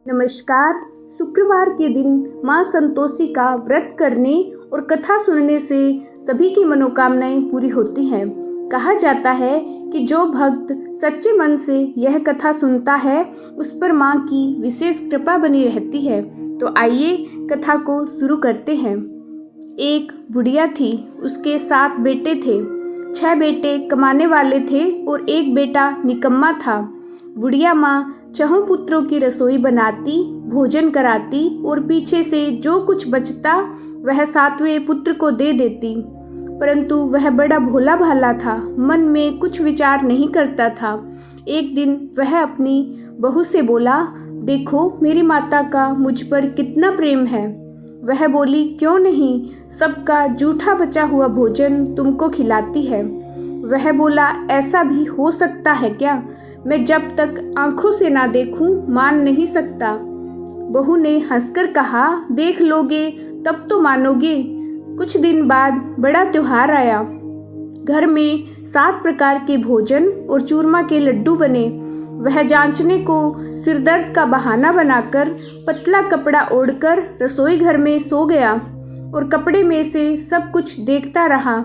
नमस्कार। शुक्रवार के दिन माँ संतोषी का व्रत करने और कथा सुनने से सभी की मनोकामनाएं पूरी होती हैं। कहा जाता है कि जो भक्त सच्चे मन से यह कथा सुनता है उस पर माँ की विशेष कृपा बनी रहती है। तो आइए कथा को शुरू करते हैं। एक बुढ़िया थी, उसके 7 बेटे थे। 6 बेटे कमाने वाले थे और एक बेटा निकम्मा था। बुढ़िया माँ 6 पुत्रों की रसोई बनाती, भोजन कराती और पीछे से जो कुछ बचता वह 7वें पुत्र को दे देती। परंतु वह बड़ा भोला भाला था, मन में कुछ विचार नहीं करता था। एक दिन वह अपनी बहू से बोला, देखो मेरी माता का मुझ पर कितना प्रेम है। वह बोली, क्यों नहीं, सबका जूठा बचा हुआ भोजन तुमको खिलाती है। वह बोला, ऐसा भी हो सकता है क्या? मैं जब तक आंखों से ना देखूं मान नहीं सकता। बहू ने हंसकर कहा, देख लोगे तब तो मानोगे। कुछ दिन बाद बड़ा त्योहार आया। घर में 7 प्रकार के भोजन और चूरमा के लड्डू बने। वह जांचने को सिरदर्द का बहाना बनाकर पतला कपड़ा ओढ़कर रसोई घर में सो गया और कपड़े में से सब कुछ देखता रहा।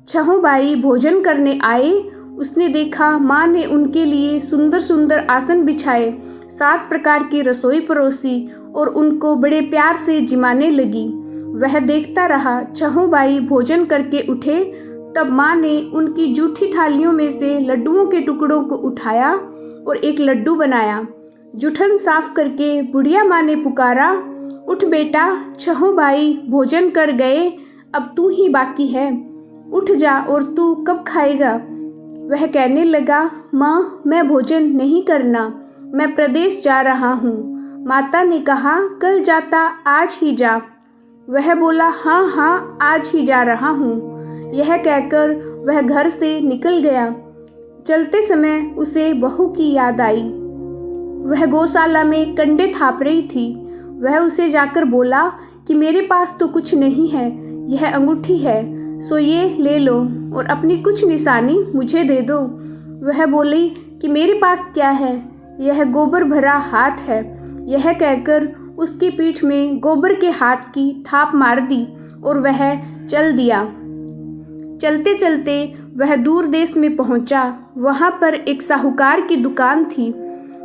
6 भाई भोजन करने आए। उसने देखा माँ ने उनके लिए सुंदर सुंदर आसन बिछाए, 7 प्रकार की रसोई परोसी और उनको बड़े प्यार से जिमाने लगी। वह देखता रहा। 6 भाई भोजन करके उठे, तब माँ ने उनकी जूठी थालियों में से लड्डुओं के टुकड़ों को उठाया और एक लड्डू बनाया। जूठन साफ करके बुढ़िया माँ ने पुकारा, उठ बेटा, 6 भाई भोजन कर गए, अब तू ही बाकी है। उठ जा, और तू कब खाएगा? वह कहने लगा, माँ मैं भोजन नहीं करना, मैं प्रदेश जा रहा हूँ। माता ने कहा, कल जाता आज ही जा। वह बोला, हाँ हाँ आज ही जा रहा हूँ। यह कहकर वह घर से निकल गया। चलते समय उसे बहू की याद आई। वह गौशाला में कंडे थाप रही थी। वह उसे जाकर बोला कि मेरे पास तो कुछ नहीं है, यह अंगूठी है, सो ये ले लो और अपनी कुछ निशानी मुझे दे दो। वह बोली कि मेरे पास क्या है, यह गोबर भरा हाथ है। यह कहकर उसकी पीठ में गोबर के हाथ की थाप मार दी और वह चल दिया। चलते चलते वह दूर देश में पहुंचा। वहां पर एक साहूकार की दुकान थी।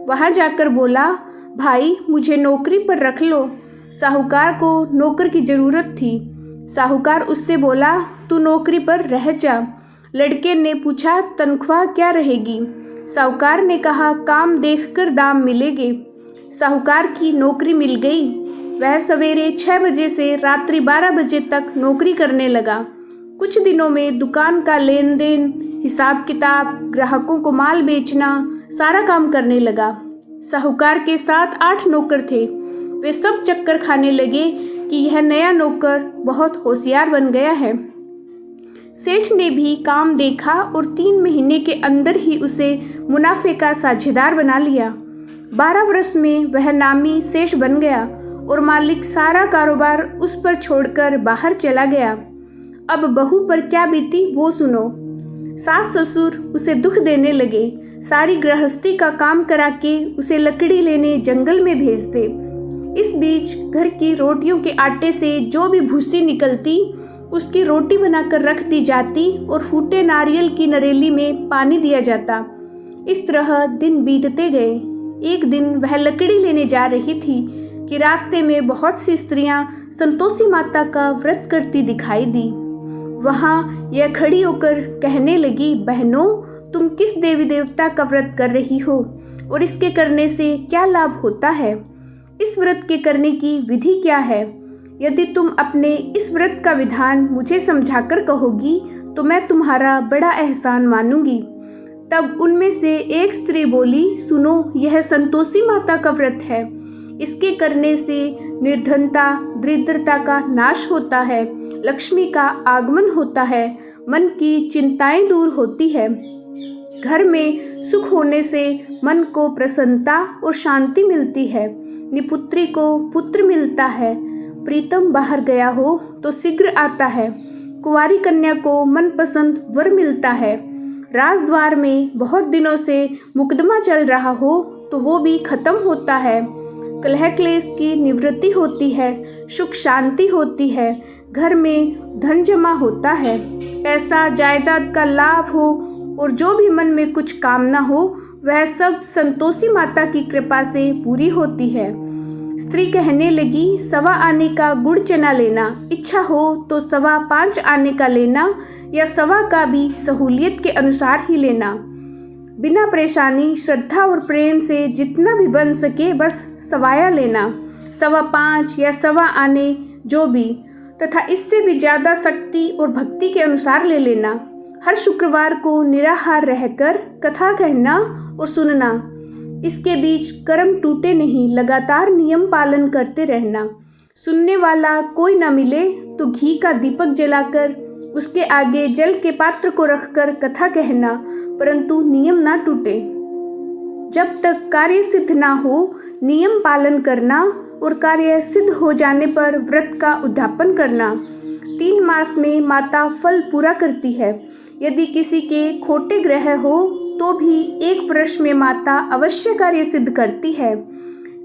वहां जाकर बोला, भाई मुझे नौकरी पर रख लो। साहूकार को नौकर की जरूरत थी। साहूकार उससे बोला, तू नौकरी पर रह जा। लड़के ने पूछा, तनख्वाह क्या रहेगी? साहूकार ने कहा, काम देखकर दाम मिलेंगे। साहूकार की नौकरी मिल गई। वह सवेरे 6 बजे से रात्रि 12 बजे तक नौकरी करने लगा। कुछ दिनों में दुकान का लेन देन, हिसाब किताब, ग्राहकों को माल बेचना, सारा काम करने लगा। साहूकार के 7-8 नौकर थे। वे सब चक्कर खाने लगे कि यह नया नौकर बहुत होशियार बन गया है। सेठ ने भी काम देखा और 3 महीने के अंदर ही उसे मुनाफे का साझेदार बना लिया। 12 वर्ष में वह नामी सेठ बन गया और मालिक सारा कारोबार उस पर छोड़कर बाहर चला गया। अब बहू पर क्या बीती वो सुनो। सास ससुर उसे दुख देने लगे। सारी गृहस्थी का काम करा के उसे लकड़ी लेने जंगल में भेज दे। इस बीच घर की रोटियों के आटे से जो भी भूसी निकलती उसकी रोटी बनाकर रख दी जाती और फूटे नारियल की नरेली में पानी दिया जाता। इस तरह दिन बीतते गए। एक दिन वह लकड़ी लेने जा रही थी कि रास्ते में बहुत सी स्त्रियां संतोषी माता का व्रत करती दिखाई दी। वहां यह खड़ी होकर कहने लगी, बहनों तुम किस देवी देवता का व्रत कर रही हो और इसके करने से क्या लाभ होता है? इस व्रत के करने की विधि क्या है? यदि तुम अपने इस व्रत का विधान मुझे समझाकर कहोगी तो मैं तुम्हारा बड़ा एहसान मानूंगी। तब उनमें से एक स्त्री बोली, सुनो, यह संतोषी माता का व्रत है। इसके करने से निर्धनता, दरिद्रता का नाश होता है, लक्ष्मी का आगमन होता है, मन की चिंताएं दूर होती है, घर में सुख होने से मन को प्रसन्नता और शांति मिलती है, निपुत्री को पुत्र मिलता है, प्रीतम बाहर गया हो तो शीघ्र आता है, कुंवारी कन्या को मनपसंद वर मिलता है, राजद्वार में बहुत दिनों से मुकदमा चल रहा हो तो वो भी खत्म होता है, कलह क्लेश की निवृत्ति होती है, सुख शांति होती है, घर में धन जमा होता है, पैसा जायदाद का लाभ हो और जो भी मन में कुछ कामना हो वह सब संतोषी माता की कृपा से पूरी होती है। स्त्री कहने लगी, 1.25 आने का गुड़ चना लेना, इच्छा हो तो 5.25 आने का लेना या 1.25 का भी सहूलियत के अनुसार ही लेना। बिना परेशानी, श्रद्धा और प्रेम से जितना भी बन सके बस सवाया लेना, 5.25 या 1.25 आने जो भी, तथा इससे भी ज़्यादा शक्ति और भक्ति के अनुसार ले लेना। हर शुक्रवार को निराहार रहकर कथा कहना और सुनना। इसके बीच कर्म टूटे नहीं, लगातार नियम पालन करते रहना। सुनने वाला कोई न मिले तो घी का दीपक जलाकर उसके आगे जल के पात्र को रखकर कथा कहना, परंतु नियम ना टूटे। जब तक कार्य सिद्ध ना हो, नियम पालन करना और कार्य सिद्ध हो जाने पर व्रत का उद्यापन करना। 3 मास में माता फल पूरा करती है। यदि किसी के खोटे ग्रह हो तो भी 1 वर्ष में माता अवश्य कार्य सिद्ध करती है।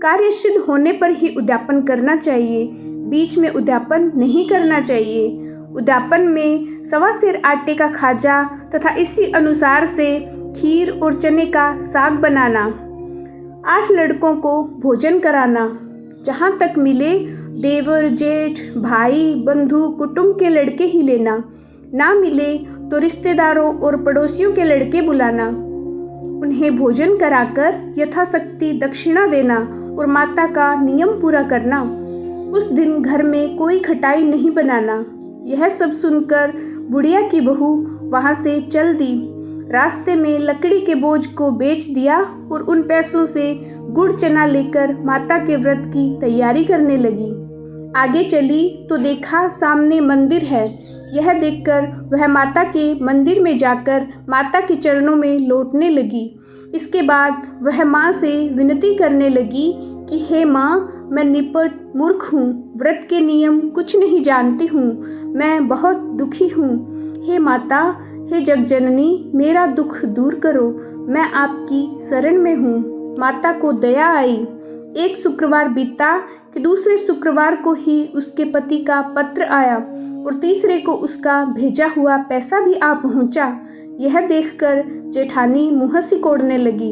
कार्य सिद्ध होने पर ही उद्यापन करना चाहिए, बीच में उद्यापन नहीं करना चाहिए। उद्यापन में 1.25 सेर आटे का खाजा तथा इसी अनुसार से खीर और चने का साग बनाना। 8 लड़कों को भोजन कराना। जहाँ तक मिले देवर, जेठ, भाई, बंधु, कुटुंब के लड़के ही लेना। ना मिले तो रिश्तेदारों और पड़ोसियों के लड़के बुलाना। उन्हें भोजन कराकर यथाशक्ति दक्षिणा देना और माता का नियम पूरा करना। उस दिन घर में कोई खटाई नहीं बनाना। यह सब सुनकर बुढ़िया की बहू वहाँ से चल दी। रास्ते में लकड़ी के बोझ को बेच दिया और उन पैसों से गुड़ चना लेकर माता के व्रत की तैयारी करने लगी। आगे चली तो देखा सामने मंदिर है। यह देखकर वह माता के मंदिर में जाकर माता के चरणों में लौटने लगी। इसके बाद वह माँ से विनती करने लगी कि हे माँ, मैं निपट मूर्ख हूँ, व्रत के नियम कुछ नहीं जानती हूँ, मैं बहुत दुखी हूँ। हे माता, हे जगजननी, मेरा दुख दूर करो, मैं आपकी शरण में हूँ। माता को दया आई। एक शुक्रवार बीता कि दूसरे शुक्रवार को ही उसके पति का पत्र आया और तीसरे को उसका भेजा हुआ पैसा भी आ पहुंचा। यह देखकर जेठानी मुँह सिकोड़ने लगी।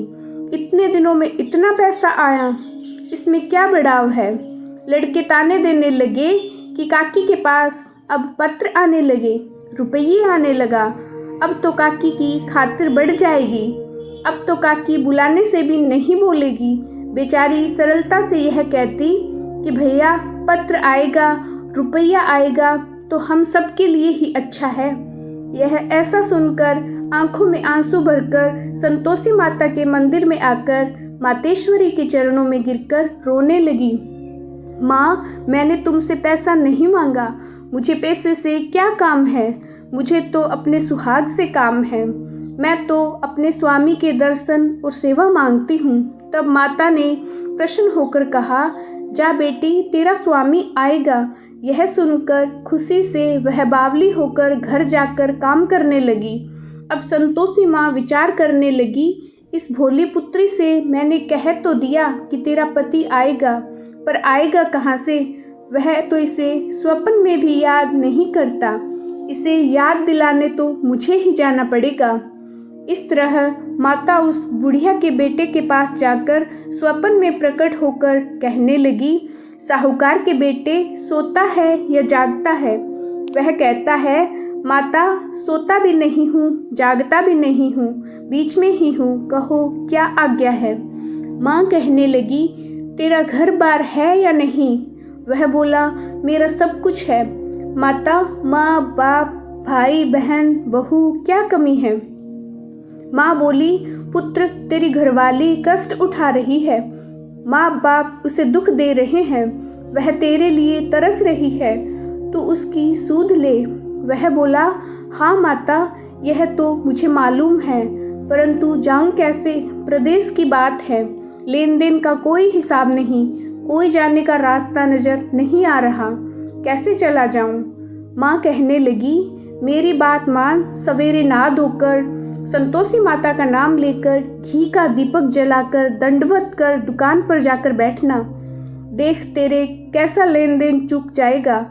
इतने दिनों में इतना पैसा आया, इसमें क्या बढ़ाव है। लड़के ताने देने लगे कि काकी के पास अब पत्र आने लगे, रुपये आने लगा, अब तो काकी की खातिर बढ़ जाएगी, अब तो काकी बुलाने से भी नहीं बोलेगी। बेचारी सरलता से यह कहती कि भैया पत्र आएगा, रुपया आएगा तो हम सब के लिए ही अच्छा है। यह ऐसा सुनकर आंखों में आंसू भरकर संतोषी माता के मंदिर में आकर मातेश्वरी के चरणों में गिरकर रोने लगी। माँ, मैंने तुमसे पैसा नहीं मांगा, मुझे पैसे से क्या काम है, मुझे तो अपने सुहाग से काम है, मैं तो अपने स्वामी के दर्शन और सेवा मांगती हूँ। तब माता ने प्रसन्न होकर कहा, जा बेटी, तेरा स्वामी आएगा। यह सुनकर खुशी से वह बावली होकर घर जाकर काम करने लगी। अब संतोषी माँ विचार करने लगी, इस भोली पुत्री से मैंने कह तो दिया कि तेरा पति आएगा, पर आएगा कहाँ से। वह तो इसे स्वप्न में भी याद नहीं करता, इसे याद दिलाने तो मुझे ही जाना पड़ेगा। इस तरह माता उस बुढ़िया के बेटे के पास जाकर स्वप्न में प्रकट होकर कहने लगी, साहूकार के बेटे, सोता है या जागता है। वह कहता है, माता, सोता भी नहीं हूँ, जागता भी नहीं हूँ, बीच में ही हूँ, कहो क्या आज्ञा है। माँ कहने लगी, तेरा घर बार है या नहीं। वह बोला, मेरा सब कुछ है। माता, माँ बाप, भाई बहन, बहू, क्या कमी है। माँ बोली, पुत्र, तेरी घरवाली कष्ट उठा रही है, माँ बाप उसे दुख दे रहे हैं, वह तेरे लिए तरस रही है, तू उसकी सूध ले। वह बोला, हाँ माता, यह तो मुझे मालूम है, परंतु जाऊं कैसे, प्रदेश की बात है, लेन देन का कोई हिसाब नहीं, कोई जाने का रास्ता नजर नहीं आ रहा, कैसे चला जाऊं। माँ कहने लगी, मेरी बात मान, सवेरे नहा धोकर संतोषी माता का नाम लेकर घी का दीपक जलाकर दंडवत कर दुकान पर जाकर बैठना। देख तेरे कैसा लेन देन चूक जाएगा,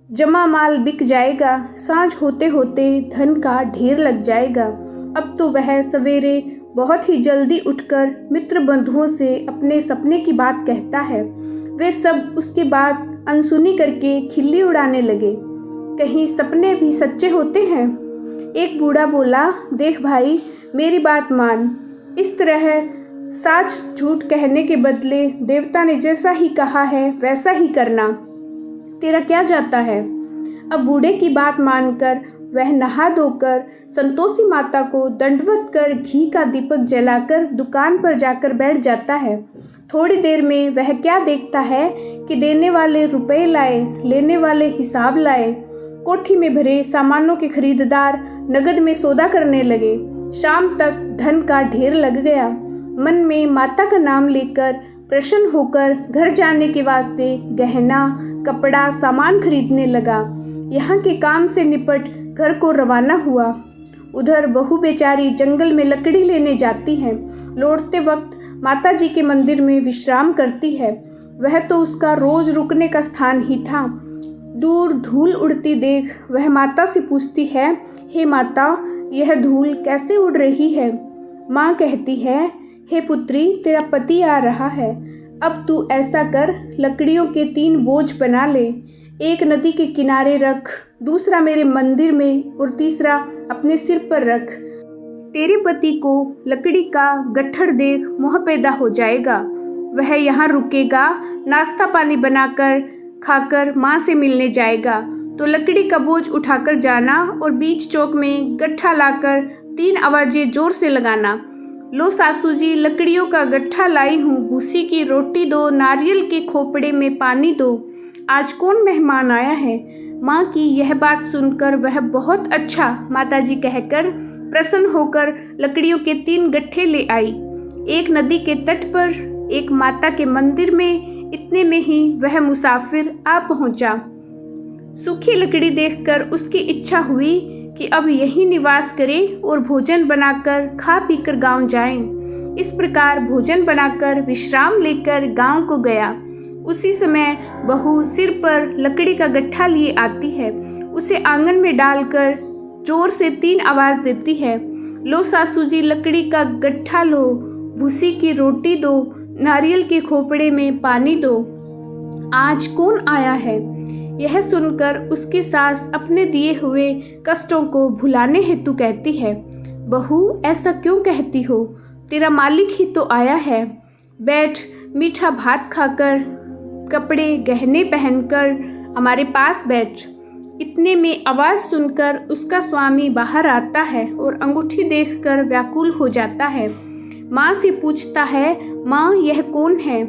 जमा माल बिक जाएगा, सांझ होते होते धन का ढेर लग जाएगा। अब तो वह सवेरे बहुत ही जल्दी उठकर मित्र बंधुओं से अपने सपने की बात कहता है। वे सब उसकी बात अनसुनी करके खिल्ली उड़ाने लगे। कहीं सपने भी सच्चे होते हैं? एक बूढ़ा बोला, देख भाई, मेरी बात मान। इस तरह सच झूठ कहने के बदले देवता ने जैसा ही कहा है वैसा ही करना। तेरा क्या जाता है? अब बूढ़े की बात मानकर वह नहा धोकर संतोषी माता को दंडवत कर घी का दीपक जलाकर दुकान पर जाकर बैठ जाता है। थोड़ी देर में वह क्या देखता है कि देने वाले रुपए लाए, लेने वाले हिसाब लाए। कोठी में भरे सामानों के खरीदार नगद में सौदा करने लगे। शाम तक धन का ढेर लग गया। मन में माता का नाम लेकर प्रसन्न होकर घर जाने के वास्ते गहना, कपड़ा, सामान खरीदने लगा। यहाँ के काम से निपट घर को रवाना हुआ। उधर बहू बेचारी जंगल में लकड़ी लेने जाती है। लौटते वक्त माता जी के मंदिर में विश्राम करती है। वह तो उसका रोज रुकने का स्थान ही था। दूर धूल उड़ती देख वह माता से पूछती है, हे माता, यह धूल कैसे उड़ रही है? माँ कहती है, हे पुत्री, तेरा पति आ रहा है। अब तू ऐसा कर, लकड़ियों के 3 बोझ बना ले। एक नदी के किनारे रख, दूसरा मेरे मंदिर में और तीसरा अपने सिर पर रख। तेरे पति को लकड़ी का गट्ठर देख मोह पैदा हो जाएगा। वह यहाँ रुकेगा, नाश्ता पानी बनाकर खाकर माँ से मिलने जाएगा। तो लकड़ी का बोझ उठाकर जाना और बीच चौक में गट्ठा लाकर 3 आवाजें जोर से लगाना। लो सासू जी, लकड़ियों का गट्ठा लाई हूँ, भूसी की रोटी दो, नारियल के खोपड़े में पानी दो। आज कौन मेहमान आया है? माँ की यह बात सुनकर वह बहुत अच्छा माताजी कहकर प्रसन्न होकर लकड़ियों के 3 गट्ठे ले आई। एक नदी के तट पर, एक माता के मंदिर में। इतने में ही वह मुसाफिर आ पहुंचा। सूखी लकड़ी देखकर उसकी इच्छा हुई कि अब यहीं निवास करें और भोजन बनाकर खा पीकर गांव जाएं। इस प्रकार भोजन बनाकर विश्राम लेकर गांव को गया। उसी समय बहू सिर पर लकड़ी का गट्ठा लिए आती है। उसे आंगन में डालकर जोर से 3 आवाज देती है, लो सासू जी, लकड़ी का गट्ठा लो, भूसी की रोटी दो, नारियल के खोपड़े में पानी दो। आज कौन आया है? यह सुनकर उसकी सास अपने दिए हुए कष्टों को भुलाने हेतु कहती है, बहू, ऐसा क्यों कहती हो? तेरा मालिक ही तो आया है। बैठ, मीठा भात खाकर, कपड़े गहने पहनकर हमारे पास बैठ। इतने में आवाज़ सुनकर उसका स्वामी बाहर आता है और अंगूठी देखकर व्याकुल हो जाता है। माँ से पूछता है, माँ, यह कौन है?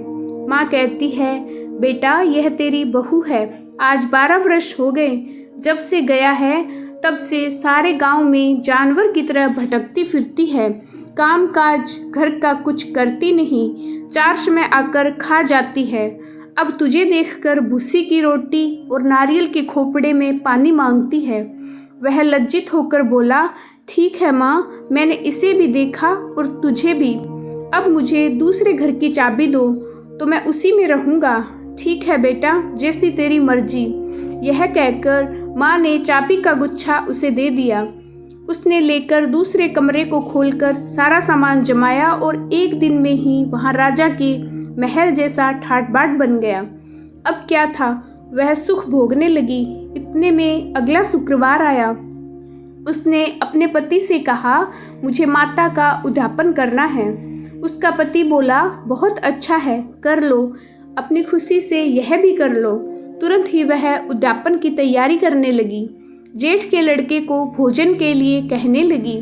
माँ कहती है, बेटा, यह तेरी बहू है। आज 12 वर्ष हो गए जब से गया है, तब से सारे गांव में जानवर की तरह भटकती फिरती है। काम काज घर का कुछ करती नहीं, 4 समय आकर खा जाती है। अब तुझे देखकर भूसी की रोटी और नारियल के खोपड़े में पानी मांगती है। वह लज्जित होकर बोला, ठीक है माँ, मैंने इसे भी देखा और तुझे भी। अब मुझे दूसरे घर की चाबी दो तो मैं उसी में रहूँगा। ठीक है बेटा, जैसी तेरी मर्जी। यह कहकर माँ ने चाबी का गुच्छा उसे दे दिया। उसने लेकर दूसरे कमरे को खोलकर सारा सामान जमाया और एक दिन में ही वहाँ राजा के महल जैसा ठाट बाट बन गया। अब क्या था, वह सुख भोगने लगी। इतने में अगला शुक्रवार आया। उसने अपने पति से कहा, मुझे माता का उद्यापन करना है। उसका पति बोला, बहुत अच्छा है, कर लो, अपनी खुशी से यह भी कर लो। तुरंत ही वह उद्यापन की तैयारी करने लगी। जेठ के लड़के को भोजन के लिए कहने लगी।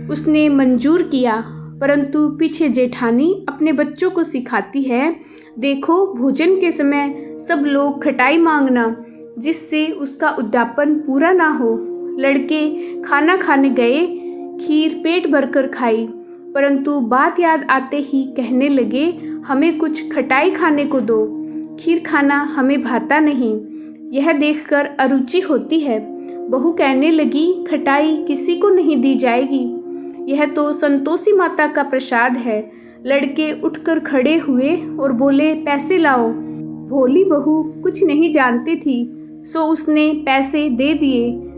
उसने मंजूर किया, परंतु पीछे जेठानी अपने बच्चों को सिखाती है, देखो, भोजन के समय सब लोग खटाई मांगना, जिससे उसका उद्यापन पूरा ना हो। लड़के खाना खाने गए, खीर पेट भरकर खाई, परंतु बात याद आते ही कहने लगे, हमें कुछ खटाई खाने को दो, खीर खाना हमें भाता नहीं। यह देखकर अरुचि होती है। बहू कहने लगी, खटाई किसी को नहीं दी जाएगी, यह तो संतोषी माता का प्रसाद है। लड़के उठकर खड़े हुए और बोले, पैसे लाओ, भोली बहू कुछ नहीं जानती थी, सो उसने पैसे दे दिए।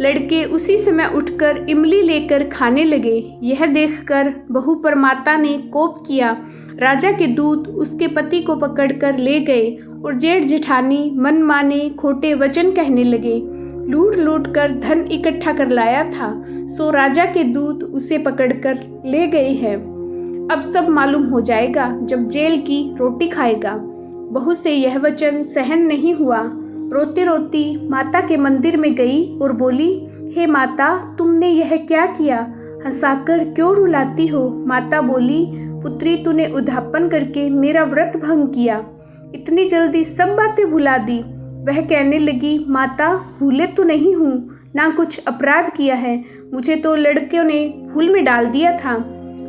लड़के उसी समय उठकर इमली लेकर खाने लगे। यह देखकर बहू पर माता ने कोप किया। राजा के दूत उसके पति को पकड़कर ले गए और जेठ जेठानी मनमाने खोटे वचन कहने लगे। लूट लूट कर धन इकट्ठा कर लाया था, सो राजा के दूत उसे पकड़कर ले गए हैं। अब सब मालूम हो जाएगा जब जेल की रोटी खाएगा। बहू से यह वचन सहन नहीं हुआ। रोती रोती माता के मंदिर में गई और बोली, हे माता, तुमने यह क्या किया? हंसाकर क्यों रुलाती हो? माता बोली, पुत्री, तूने उद्यापन करके मेरा व्रत भंग किया, इतनी जल्दी सब बातें भुला दी। वह कहने लगी, माता, भूले तो नहीं हूँ, ना कुछ अपराध किया है। मुझे तो लड़कियों ने भूल में डाल दिया था,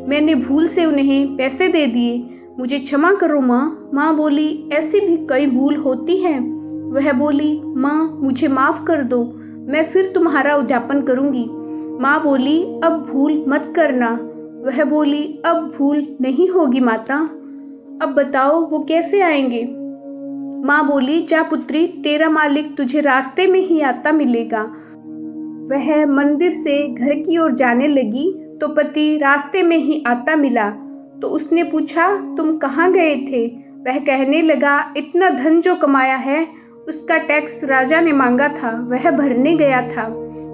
मैंने भूल से उन्हें पैसे दे दिए, मुझे क्षमा करो माँ। माँ बोली, ऐसी भी कई भूल होती है। वह बोली, माँ, मुझे माफ़ कर दो, मैं फिर तुम्हारा उद्यापन करूँगी। माँ बोली, अब भूल मत करना। वह बोली, अब भूल नहीं होगी माता। अब बताओ वो कैसे आएंगे? माँ बोली, जा पुत्री, तेरा मालिक तुझे रास्ते में ही आता मिलेगा। वह मंदिर से घर की ओर जाने लगी तो पति रास्ते में ही आता मिला। तो उसने पूछा, तुम कहाँ गए थे? वह कहने लगा, इतना धन जो कमाया है उसका टैक्स राजा ने मांगा था, वह भरने गया था।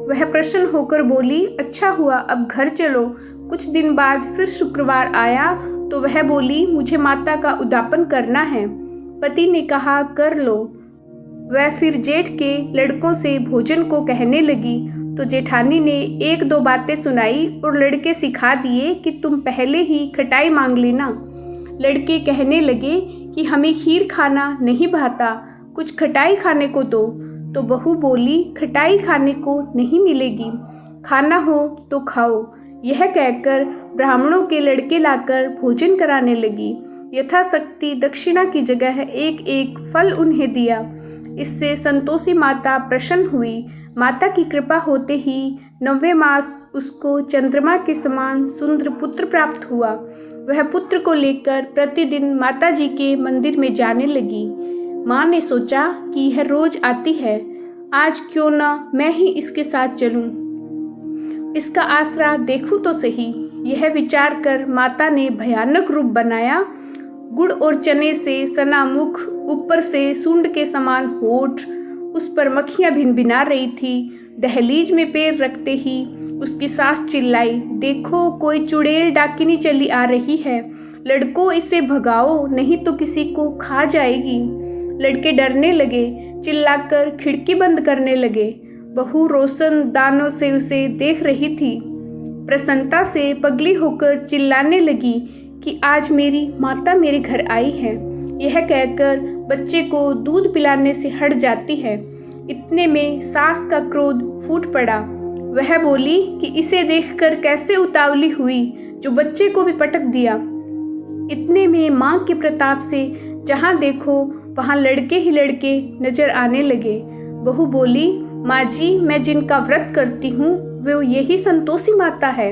वह प्रसन्न होकर बोली, अच्छा हुआ, अब घर चलो। कुछ दिन बाद फिर शुक्रवार आया तो वह बोली, मुझे माता का उद्यापन करना है। पति ने कहा, कर लो। वह फिर जेठ के लड़कों से भोजन को कहने लगी तो जेठानी ने एक दो बातें सुनाई और लड़के सिखा दिए कि तुम पहले ही खटाई मांग लेना। लड़के कहने लगे कि हमें खीर खाना नहीं भाता, कुछ खटाई खाने को दो। तो बहू बोली, खटाई खाने को नहीं मिलेगी, खाना हो तो खाओ। यह कहकर ब्राह्मणों के लड़के लाकर भोजन कराने लगी। यथाशक्ति दक्षिणा की जगह एक एक फल उन्हें दिया। इससे संतोषी माता प्रसन्न हुई। माता की कृपा होते ही 9वें मास उसको चंद्रमा के समान सुंदर पुत्र प्राप्त हुआ। वह पुत्र को लेकर प्रतिदिन माता जी के मंदिर में जाने लगी। माँ ने सोचा कि यह रोज आती है, आज क्यों न मैं ही इसके साथ चलूं, इसका आसरा देखूं तो सही। यह विचार कर माता ने भयानक रूप बनाया। गुड़ और चने से सना मुख, ऊपर से सूंड के समान होठ, उस पर मक्खियां भिनभिना रही थी। दहलीज में पैर रखते ही उसकी सास चिल्लाई, देखो कोई चुड़ैल डाकिनी चली आ रही है, लड़कों इसे भगाओ नहीं तो किसी को खा जाएगी। लड़के डरने लगे, चिल्लाकर खिड़की बंद करने लगे। बहू रोशन दानों से उसे देख रही थी। प्रसन्नता से पगली होकर चिल्लाने लगी कि आज मेरी माता मेरे घर आई है। यह कहकर बच्चे को दूध पिलाने से हट जाती है। इतने में सास का क्रोध फूट पड़ा। वह बोली कि इसे देखकर कैसे उतावली हुई जो बच्चे को भी पटक दिया। इतने में माँ के प्रताप से जहाँ देखो वहाँ लड़के ही लड़के नजर आने लगे। बहू बोली, माँ जी, मैं जिनका व्रत करती हूँ वो यही संतोषी माता है।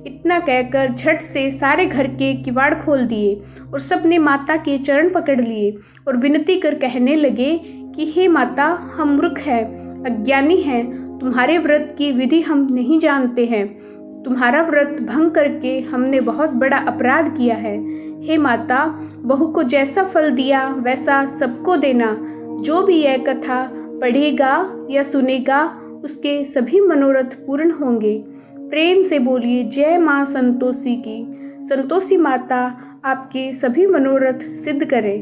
इतना कहकर झट से सारे घर के किवाड़ खोल दिए और सबने माता के चरण पकड़ लिए और विनती कर कहने लगे कि हे माता, हम मूर्ख हैं, अज्ञानी हैं, तुम्हारे व्रत की विधि हम नहीं जानते हैं। तुम्हारा व्रत भंग करके हमने बहुत बड़ा अपराध किया है। हे माता, बहू को जैसा फल दिया वैसा सबको देना। जो भी यह कथा पढ़ेगा या सुनेगा उसके सभी मनोरथ पूर्ण होंगे। प्रेम से बोलिए जय माँ संतोषी की। संतोषी माता आपके सभी मनोरथ सिद्ध करे।